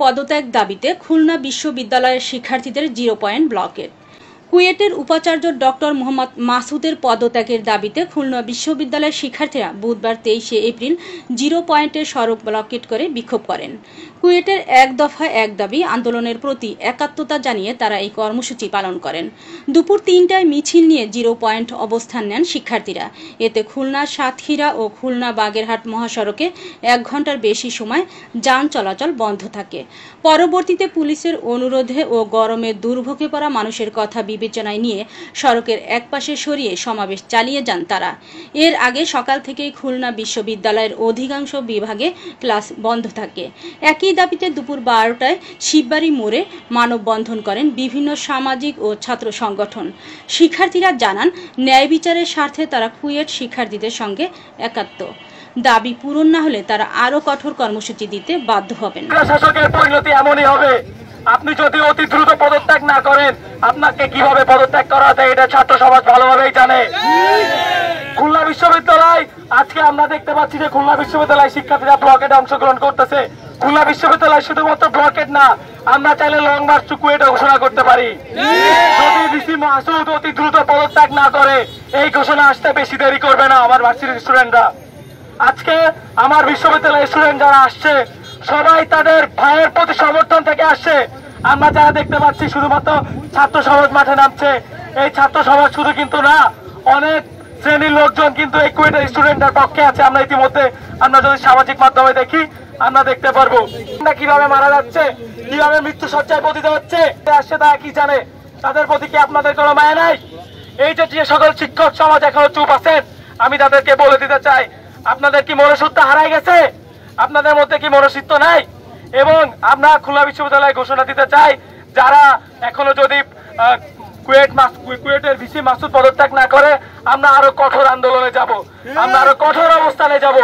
পদত্যাগ দাবিতে খুলনা বিশ্ববিদ্যালয়ের শিক্ষার্থীদের 0 পয়েন্ট ব্লকেট। কুয়েটের উপাচার্য ডক্টর মোহাম্মদ মাসুদের পদত্যাগের দাবিতে খুলনা বিশ্ববিদ্যালয়ের শিক্ষার্থীরা বুধবার 23 এপ্রিল 0 পয়েন্টে সড়ক ব্লকেট করে বিক্ষোভ করেন। কুয়েটের এক দফা এক দাবি আন্দোলনের প্রতি একাত্মতা জানিয়ে তারা এই কর্মসূচি পালন করেন। দুপুর 3টায় মিছিল নিয়ে 0 পয়েন্ট অবস্থান নেন শিক্ষার্থীরা। এতে খুলনা সাতক্ষীরা ও খুলনা বাগেরহাট মহাসড়কে 1 ঘন্টার বেশি সময় যান চলাচল বন্ধ থাকে। পরবর্তীতে পুলিশের অনুরোধে ও গরমে দুর্ভোগে পড়া মানুষের কথা বিবেচনায় নিয়ে সড়কের একপাশে সরিয়ে সমাবেশ চালিয়ে যান তারা। এর আগে সকাল থেকেই খুলনা বিশ্ববিদ্যালয়ের অধিকাংশ বিভাগে ক্লাস বন্ধ থাকে। একই দাবিতে দুপুর 12টায় শিববাড়ি মোড়ে মানববন্ধন করেন বিভিন্ন সামাজিক ও ছাত্র সংগঠন। শিক্ষার্থীরা জানান, ন্যায় বিচারের স্বার্থে তারা কুয়েট শিক্ষার্থীদের সঙ্গে একাত্ম। দাবি পূরণ না হলে তারা আরো কঠোর কর্মসূচি দিতে বাধ্য হবেন। শাসকের পরিণতি এমনই হবে। আপনি যদি অতি দ্রুত পদত্যাগ না করেন, আপনাকে কিভাবে পদত্যাগ করা যায় এটা ছাত্র সমাজ ভালোভাবেই জানে। খুলনা বিশ্ববিদ্যালয় আজকে আমরা দেখতে পাচ্ছি যে খুলনা বিশ্ববিদ্যালয় শিক্ষার্থীরা ব্লকেটে অংশগ্রহণ করতেছে। খুলনা বিশ্ববিদ্যালয় শুধুমাত্র ব্লকেট না, আমরা চাইলে লং মার্চ টু কুয়েট ঘোষণা করতে পারি। যদি ভিসি মাসুদ অতি দ্রুত পদত্যাগ না করে, এই ঘোষণা আসতে বেশি দেরি করবে না আমার ভার্সিটির স্টুডেন্টরা। আজকে আমার বিশ্ববিদ্যালয়ের স্টুডেন্ট যারা আসছে সবাই তাদের ভাইয়ের প্রতি সমর্থন থেকে আসছে। আমরা যারা দেখতে পাচ্ছি শুধুমাত্র ছাত্র সমাজ মাঠে নামছে। এই ছাত্র সমাজ শুধু কিন্তু না, অনেক শ্রেণীর লোকজন কিন্তু এই কুয়েটের স্টুডেন্টের পক্ষে আছে। আমরা ইতিমধ্যে আমরা যদি সামাজিক মাধ্যমে দেখি আমরা দেখতে পারবো কিভাবে মারা যাচ্ছে, কিভাবে মৃত্যু সজ্জায় পতিত হচ্ছে। আসছে তারা কি জানে? তাদের প্রতি কি আপনাদের কোনো মায়া নাই? এই যে সকল শিক্ষক সমাজ এখনো চুপ আছেন, আমি তাদেরকে বলে দিতে চাই, আপনাদের কি মনুষ্যত্ব হারাই গেছে? আপনাদের মধ্যে কি মনুষ্যত্ব নাই? এবং আমরা খুলনা বিশ্ববিদ্যালয়ে ঘোষণা দিতে চাই, যারা এখনো যদি কুয়েটের ভিসি মাসুদ পদত্যাগ না করে, আমরা আরো কঠোর আন্দোলনে যাব, আমরা আরো কঠোর অবস্থানে যাব।